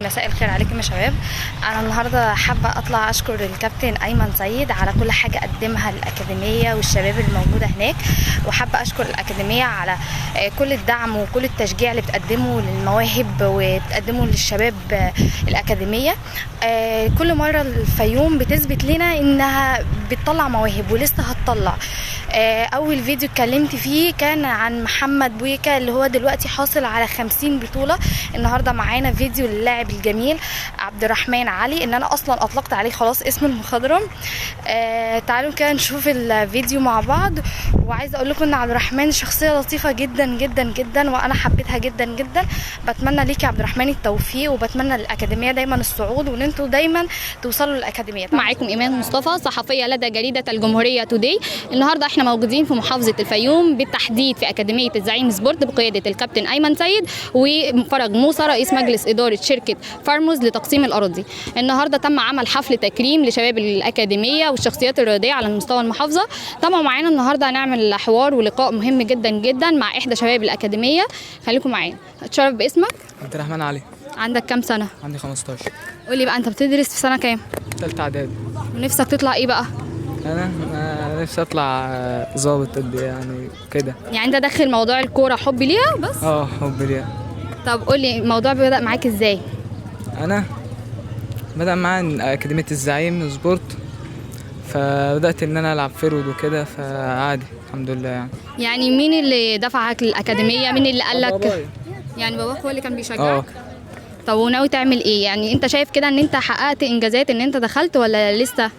مساء الخير عليكم يا شباب. انا النهارده حابه اطلع اشكر الكابتن ايمن سيد على كل حاجه قدمها للاكاديميه والشباب الموجوده هناك، وحابه اشكر الاكاديميه على كل الدعم وكل التشجيع اللي بتقدمه للمواهب وبتقدمه للشباب الاكاديميه. كل مره الفيوم بتثبت لنا انها بتطلع مواهب ولسه هتطلع. اول فيديو اتكلمت فيه كان عن محمد بويكا اللي هو دلوقتي حاصل على 50 بطوله. النهارده معانا فيديو للاعب الجميل عبد الرحمن علي، ان انا اصلا اطلقت عليه خلاص اسم المخضرم. تعالوا كده نشوف الفيديو مع بعض. وعايزه اقول لكم ان عبد الرحمن شخصيه لطيفه جدا جدا جدا، وانا حبيتها جدا جدا. بتمنى ليكي عبد الرحمن التوفيق، وبتمنى للاكاديميه دايما الصعود، وان انتوا دايما توصلوا للاكاديميه. معاكم ايمان مصطفى، صحفيه لدى جريده الجمهوريه توداي. النهارده احنا موجودين في محافظه الفيوم، بالتحديد في اكاديميه الزعيم سبورت بقياده الكابتن ايمن سيد وفرج موسى رئيس مجلس اداره شركه فارموز لتقسيم الاراضي. النهارده تم عمل حفل تكريم لشباب الاكاديميه والشخصيات الرياضيه على مستوى المحافظه. طبعا معانا النهارده هنعمل حوار ولقاء مهم جدا جدا مع احدى شباب الاكاديميه. خليكم معانا. اتشرف باسمك. عبد الرحمن علي. عندك كام سنه؟ عندي 15. قولي بقى، انت بتدرس في سنه كام؟ ثالثه اعدادي. ونفسك تطلع ايه بقى؟ انا نفسي اطلع ضابط قد يعني كده. يعني انت داخل موضوع الكوره حب ليها بس؟ حب ليها. طب قولي الموضوع بدأ معاك ازاي؟ انا بدأ معايا اكاديميه الزعيم سبورت، فبدأت ان انا العب فيرود وكده، فعادي الحمد لله. يعني مين اللي دفعك للاكاديميه؟ مين اللي قال لك؟ بابايا. يعني باباك هو اللي كان بيشجعك؟ طب وناوي تعمل ايه؟ يعني انت شايف كده ان انت حققت انجازات ان انت دخلت ولا لسه؟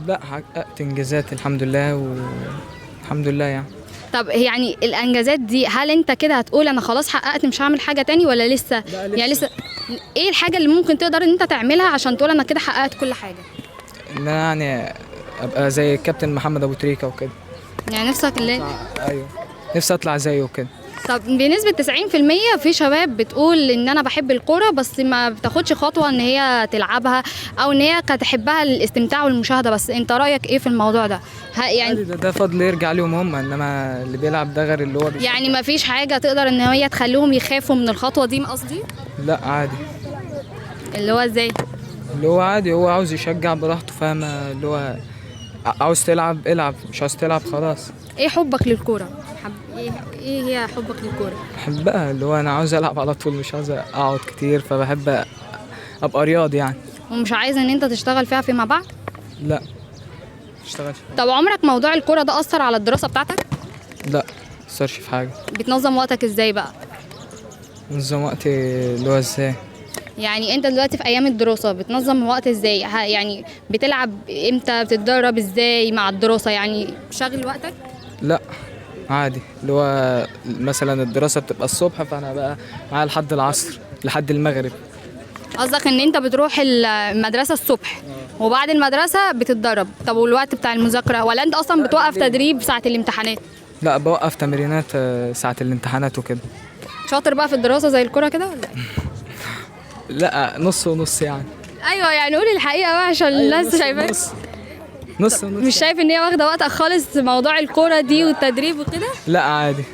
لا، حققت انجازات الحمد لله والحمد لله يعني. طب يعني الانجازات دي هل انت كده هتقول انا خلاص حققت مش هعمل حاجه تاني ولا لسه؟ لا لسه. يعني لسه. ايه الحاجه اللي ممكن تقدر ان انت تعملها عشان تقول انا كده حققت كل حاجه؟ ان انا يعني ابقى زي الكابتن محمد ابو تريكه وكده. يعني نفسك اللي ايوه، نفسي اطلع زيه وكده. طب بنسبة 90% في شباب بتقول ان انا بحب الكورة بس ما بتاخدش خطوة ان هي تلعبها او ان هي تحبها للاستمتاع والمشاهدة بس. انت رأيك ايه في الموضوع ده؟ يعني ده فضل يرجع لهم هم، انما اللي بيلعب ده غير اللي هو يعني ما فيش حاجة تقدر ان هي تخليهم يخافوا من الخطوة دي قصدي؟ لا عادي. اللي هو ازاي؟ اللي هو عادي، هو عاوز يشجع براحته، فاهمة؟ اللي هو عاوز تلعب العب، مش عاوز تلعب خلاص. ايه حبك للكورة؟ ايه هي حبك للكورة؟ بحبها، اللي هو انا عاوز العب على طول، مش عاوز اقعد كتير، فبحب ابقى رياضي يعني. ومش عايز ان انت تشتغل فيها فيما بعد؟ لا اشتغلش. طب عمرك موضوع الكورة ده أثر على الدراسة بتاعتك؟ لا مصرش في حاجة. بتنظم وقتك ازاي بقى؟ منظم وقتي اللي هو ازاي؟ يعني انت دلوقتي في ايام الدراسه بتنظم وقت ازاي؟ يعني بتلعب امتى؟ بتتدرب ازاي مع الدراسه؟ يعني شغل وقتك؟ لا عادي، اللي هو مثلا الدراسة بتبقى الصبح، فانا بقى معايا لحد العصر لحد المغرب. قصدك ان انت بتروح المدرسه الصبح وبعد المدرسه بتتدرب. طب والوقت بتاع المذاكره؟ ولا انت اصلا بتوقف تدريب ساعه الامتحانات؟ لا بوقف تمرينات ساعة الامتحانات وكده. شاطر بقى في الدراسه زي الكوره كده ولا؟ لا نص ونص يعني. ايوه يعني قولي الحقيقه بقى عشان الناس شايفاك. نص مش شايف ان هي واخده وقتك خالص موضوع الكوره دي والتدريب وكده؟ لا عادي.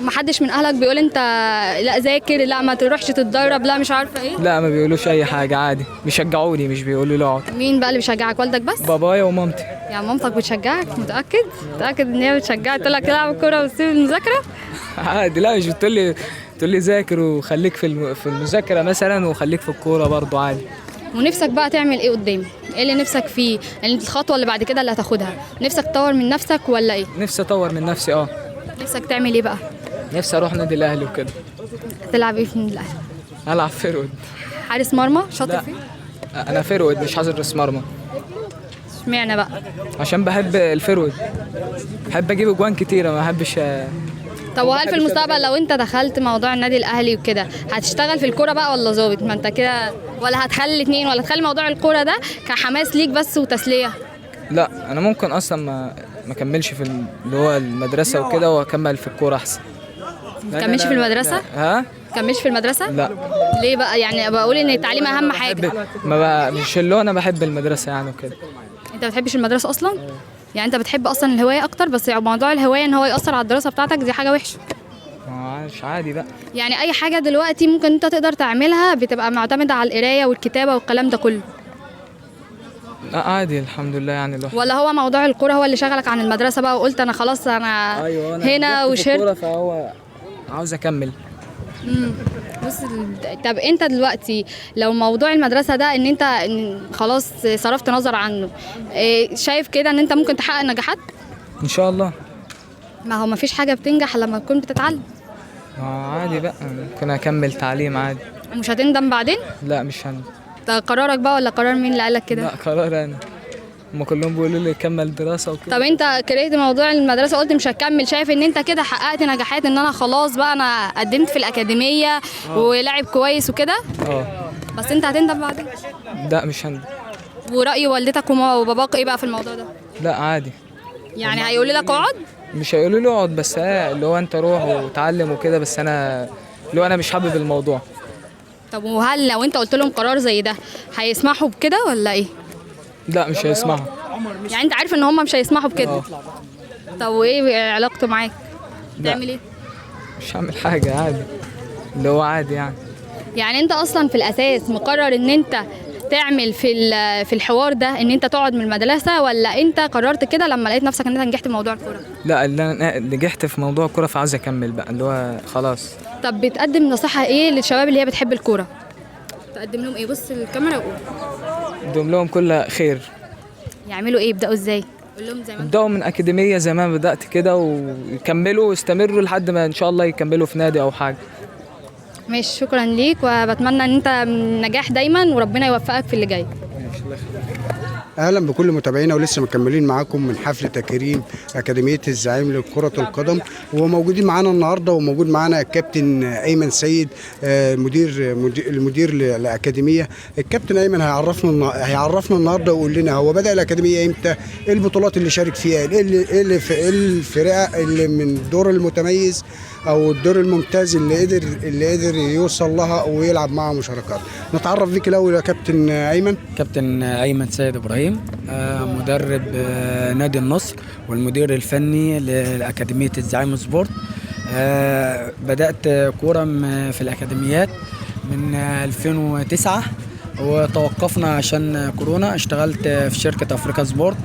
محدش من اهلك بيقول انت لا ذاكر، لا ما تروحش تتدرب، لا مش عارفه ايه؟ لا ما بيقولوش اي حاجه، عادي بيشجعوني، مش بيقولوا لي اقعد. مين بقى اللي بيشجعك؟ والدك بس؟ بابايا ومامتي. يعني مامتك بتشجعك؟ متاكد؟ متاكد ان هي بتشجعك تقول لك العب كوره وسيب المذاكره؟ عادي. لا مش بتقول لي ذاكر وخليك في المذاكره مثلا، وخليك في الكوره برضو عادي. ونفسك بقى تعمل ايه قدام؟ ايه اللي نفسك فيه؟ يعني الخطوه اللي بعد كده اللي هتاخدها، نفسك تطور من نفسك ولا ايه؟ نفسي اطور من نفسي. نفسك تعمل ايه بقى؟ نفسي اروح نادي الاهلي وكده. تلعب ايه في النادي الاهلي؟ العب فيرود. حارس مرمى شاطر لا. فيه؟ انا فيرود مش حارس مرمى. اشمعنى بقى؟ عشان بحب الفيرود، بحب اجيب اجوان كتيره، ما بحبش. طب وهل في المستقبل لو انت دخلت موضوع النادي الاهلي وكده هتشتغل في الكوره بقى ولا ظابط؟ ما انت كده، ولا هتخلي الاثنين، ولا تخلي موضوع الكوره ده كحماس ليك بس وتسليه؟ لا انا ممكن اصلا ما اكملش في اللي هو المدرسه وكده، واكمل في الكوره احسن. ما تكملش في المدرسه؟ ها؟ تكملش في المدرسه؟ لا. ليه بقى؟ يعني بقول ان التعليم اهم حاجه. مش اللي هو انا بحب المدرسه يعني وكده. انت ما بتحبش المدرسه اصلا؟ يعني انت بتحب اصلا الهوايه اكتر، بس موضوع الهوايه ان هو ياثر على الدراسه بتاعتك دي حاجه وحشه. مش عادي بقى. يعني اي حاجه دلوقتي ممكن انت تقدر تعملها بتبقى معتمده على القرايه والكتابه والكلام ده كله، لا عادي الحمد لله يعني الواحد. ولا هو موضوع الكوره هو اللي شغلك عن المدرسه بقى وقلت انا خلاص انا ايوه انا هنا نجحت في الكورة، وشرت؟ فهو عاوز اكمل. بص، طب انت دلوقتي لو موضوع المدرسه ده ان انت خلاص صرفت نظر عنه، شايف كده ان انت ممكن تحقق نجاحات؟ ان شاء الله. ما هو ما فيش حاجه بتنجح لما تكون بتتعلم. عادي بقى، ممكن اكمل تعليم عادي. مش هتندم بعدين؟ لا مش هندم. ده قرارك بقى ولا قرار مين اللي قالك كده؟ لا قرار انا، هما كلهم بيقولوا لي كمل دراسه وكده. طب انت كرهت موضوع المدرسه قلت مش هكمل، شايف ان انت كده حققت نجاحات ان انا خلاص بقى انا قدمت في الاكاديميه ولاعب كويس وكده؟ بس انت هتندم بعدين؟ لا مش هندم. ورأي والدتك وباباك ايه بقى في الموضوع ده؟ لا عادي. يعني هيقولوا لك اقعد؟ مش هيقولوا لي اقعد، بس اللي هو انت روح وتعلم وكده، بس انا اللي هو انا مش حابب الموضوع. طب وهل لو انت قلت لهم قرار زي ده هيسمحوا بكده ولا ايه؟ لا مش هيسمعوا. يعني انت عارف ان هم مش هيسمحوا بكده؟ طب وايه علاقته معاك؟ تعمل ايه؟ مش هعمل حاجه عادي، اللي هو عادي يعني. يعني انت اصلا في الاساس مقرر ان انت تعمل في الحوار ده ان انت تقعد من المدرسه، ولا انت قررت كده لما لقيت نفسك ان انت نجحت في موضوع الكوره؟ لا اللي انا نجحت في موضوع الكوره فعاوز اكمل بقى، اللي هو خلاص. طب بتقدم نصيحه ايه للشباب اللي هي بتحب الكوره؟ تقدم لهم ايه؟ بص الكاميرا وقول. ادوم لهم كل خير. يعملوا ايه؟ يبداوا ازاي؟ قول لهم زي ما يبداوا من اكاديميه زي ما بدات كده، ويكملوا ويستمروا لحد ما ان شاء الله يكملوا في نادي او حاجه. ماشي، شكرا ليك وبتمنى ان انت نجاح دايما وربنا يوفقك في اللي جاي. اهلا بكل متابعينا، ولسه مكملين معاكم من حفل تكريم اكاديميه الزعيم لكره القدم، وموجودين معانا النهارده وموجود معانا الكابتن ايمن سيد، المدير للاكاديميه. الكابتن ايمن هيعرفنا النهارده ويقول لنا هو بدا الاكاديميه امتى، ايه البطولات اللي شارك فيها، ايه الفرق اللي من الدور المتميز او الدور الممتاز اللي قدر يوصل لها ويلعب معها مشاركات. نتعرف بيك الاول يا كابتن ايمن. كابتن ايمن سيد ابراهيم، مدرب نادي النصر والمدير الفني لاكاديميه الزعيم سبورت. بدات كوره في الاكاديميات من 2009 وتوقفنا عشان كورونا. اشتغلت في شركه افريكا سبورت،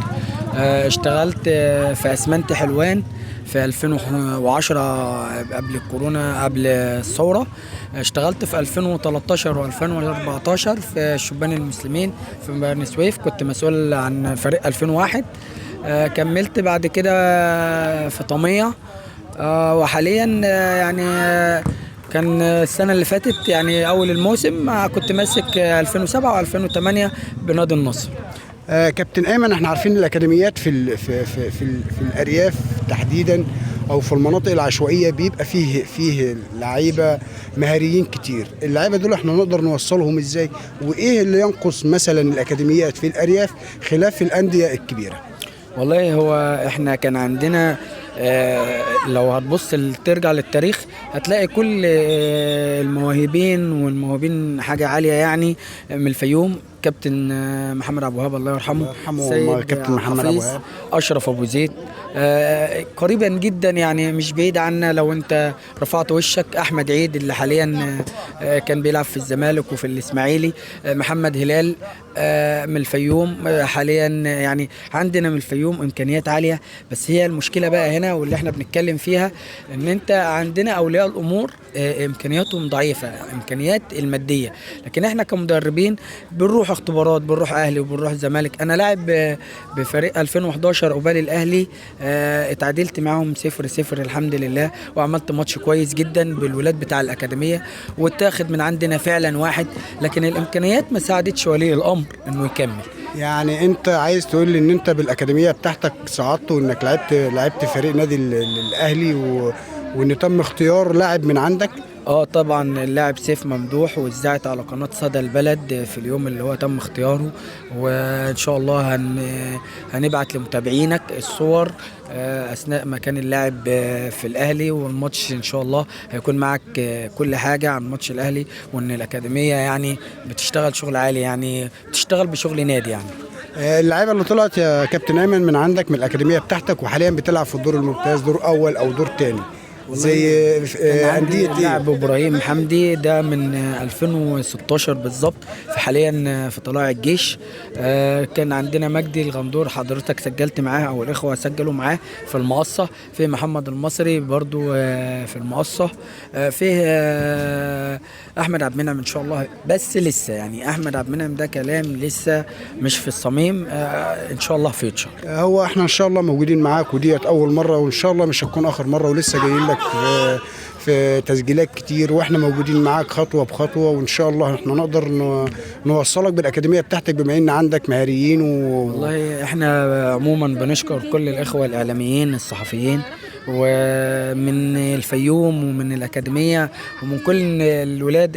اشتغلت في اسمنت حلوان في 2010 قبل الكورونا، قبل الثوره. اشتغلت في 2013 و2014 في الشبان المسلمين في بني سويف، كنت مسؤول عن فريق 2001. كملت بعد كده في طمية، وحاليا يعني كان السنة اللي فاتت يعني أول الموسم كنت ماسك 2007 و2008 بنادي النصر. كابتن ايمن، احنا عارفين الاكاديميات في الارياف تحديدا او في المناطق العشوائيه بيبقى فيه لعيبه مهاريين كتير. اللعيبه دول احنا نقدر نوصلهم ازاي، وايه اللي ينقص مثلا الاكاديميات في الارياف خلاف الانديه الكبيره؟ والله هو احنا كان عندنا لو هتبص ترجع للتاريخ هتلاقي كل المواهبين والمواهبين حاجة عالية يعني من الفيوم. كابتن محمد أبو وهاب الله يرحمه، سيد كابتن محمد أبو وهاب، أشرف أبو زيد، قريبا جدا يعني مش بعيد عنا. لو انت رفعت وشك أحمد عيد اللي حاليا كان بيلعب في الزمالك وفي الإسماعيلي، محمد هلال من الفيوم حاليا. يعني عندنا من الفيوم إمكانيات عالية، بس هي المشكلة بقى هنا واللي احنا بنتكلم فيها ان انت عندنا أولياء الأمور إمكانياتهم ضعيفة، إمكانيات المادية. لكن احنا كمدربين بنروح اختبارات، بنروح أهلي وبنروح الزمالك. أنا لاعب بفريق 2011 قبال الأهلي، اتعادلت معاهم 0-0 الحمد لله، وعملت ماتش كويس جدا بالولاد بتاع الأكاديمية واتاخد من عندنا فعلا واحد، لكن الإمكانيات ما ساعدتش ولي الأمر إنه يكمل. يعني انت عايز تقول لي ان انت بالاكاديميه بتاعتك صعدت وانك لعبت فريق نادي الاهلي وان تم اختيار لاعب من عندك؟ طبعا اللاعب سيف ممدوح، واتذاعت على قناه صدى البلد في اليوم اللي هو تم اختياره، وان شاء الله هنبعت لمتابعينك الصور اثناء ما كان اللاعب في الاهلي، والماتش ان شاء الله هيكون معك كل حاجه عن ماتش الاهلي، وان الاكاديميه يعني بتشتغل شغل عالي، يعني بتشتغل بشغل نادي. يعني اللعيبه اللي طلعت يا كابتن ايمن من عندك من الاكاديميه بتاعتك وحاليا بتلعب في الدور الممتاز، دور اول او دور تاني، زي انديه اللاعب ابراهيم حمدي ده من 2016 بالظبط، حاليا في طلائع الجيش. كان عندنا مجدي الغندور، حضرتك سجلت معاه او الاخوه سجلوا معاه في المقصه. في محمد المصري برضو في المقصه. في احمد عبد المنعم ان شاء الله، بس لسه يعني احمد عبد المنعم ده كلام لسه مش في الصميم. ان شاء الله فيوتشر. هو احنا ان شاء الله موجودين معاك، وديت اول مره وان شاء الله مش هتكون اخر مره، ولسه جايين لك في تسجيلات كتير، واحنا موجودين معاك خطوه بخطوه، وان شاء الله احنا نقدر نوصلك بالاكاديميه بتاعتك بما ان عندك مهاريين والله احنا عموما بنشكر كل الاخوه الاعلاميين الصحفيين ومن الفيوم ومن الأكاديمية ومن كل الولاد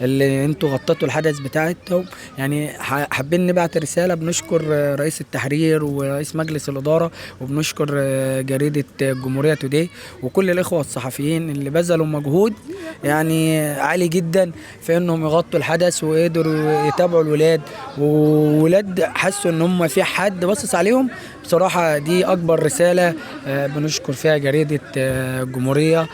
اللي انتوا غطيتوا الحدث بتاعتهم. يعني حابين نبعت رسالة، بنشكر رئيس التحرير ورئيس مجلس الإدارة، وبنشكر جريدة الجمهورية توداي وكل الإخوة الصحفيين اللي بذلوا مجهود يعني عالي جدا في انهم يغطوا الحدث وقدروا يتابعوا الولاد، وولاد حسوا ان هم في حد باصص عليهم. بصراحة دي أكبر رسالة بنشكر فيها جريدة الجمهورية،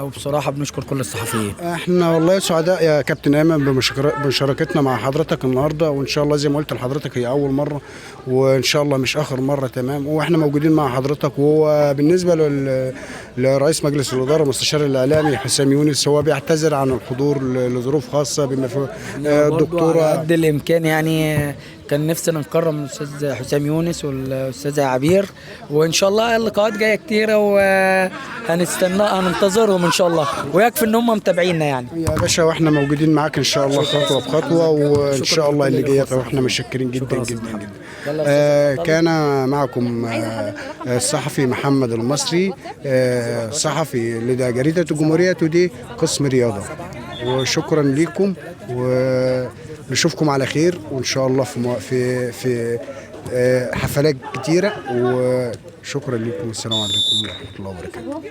وبصراحة بنشكر كل الصحفيين. احنا والله سعداء يا كابتن ايمن بمشاركتنا مع حضرتك النهارده، وان شاء الله زي ما قلت لحضرتك هي اول مرة وان شاء الله مش اخر مرة. تمام، واحنا موجودين مع حضرتك. وهو بالنسبة لرئيس مجلس الإدارة المستشار الإعلامي حسام يونس، هو بيعتذر عن الحضور لظروف خاصة بما فيه الدكتورة قد الإمكان. يعني كان نفسنا نكرم الاستاذ حسام يونس والاستاذه عبير، وان شاء الله اللقاءات جايه كتيره هننتظرهم ان شاء الله، ويكفي ان هم متابعينا يعني يا باشا. واحنا موجودين معاك ان شاء الله خطوه بخطوه، وان شاء الله اللي جايه. واحنا متشكرين جدا جدا جدا. كان معكم الصحفي محمد المصري، صحفي لدى جريده الجمهوريه توداي قسم رياضه. وشكرا لكم، ونشوفكم على خير، وان شاء الله في حفلات كتيره. وشكرا لكم، والسلام عليكم ورحمه الله وبركاته.